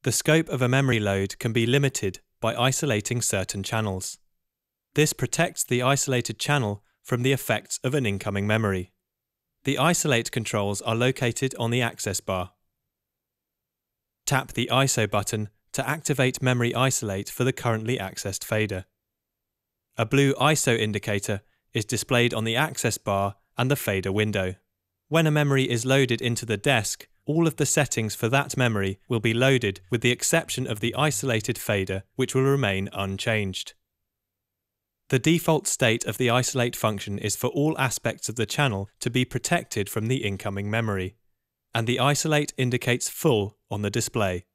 The scope of a memory load can be limited by isolating certain channels. This protects the isolated channel from the effects of an incoming memory. The isolate controls are located on the access bar. Tap the ISO button to activate memory isolate for the currently accessed fader. A blue ISO indicator is displayed on the access bar and the fader window. When a memory is loaded into the desk, all of the settings for that memory will be loaded with the exception of the isolated fader, which will remain unchanged. The default state of the isolate function is for all aspects of the channel to be protected from the incoming memory, and the isolate indicates full on the display.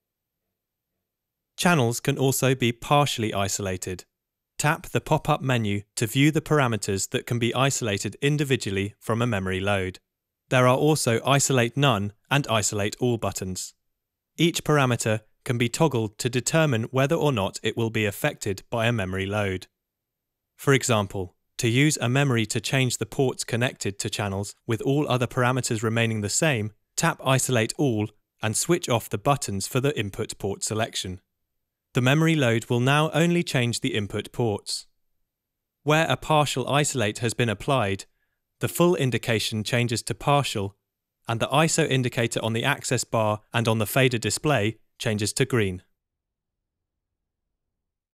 Channels can also be partially isolated. Tap the pop-up menu to view the parameters that can be isolated individually from a memory load. There are also Isolate None and Isolate All buttons. Each parameter can be toggled to determine whether or not it will be affected by a memory load. For example, to use a memory to change the ports connected to channels with all other parameters remaining the same, tap Isolate All and switch off the buttons for the input port selection. The memory load will now only change the input ports. Where a partial isolate has been applied, the full indication changes to partial, and the ISO indicator on the access bar and on the fader display changes to green.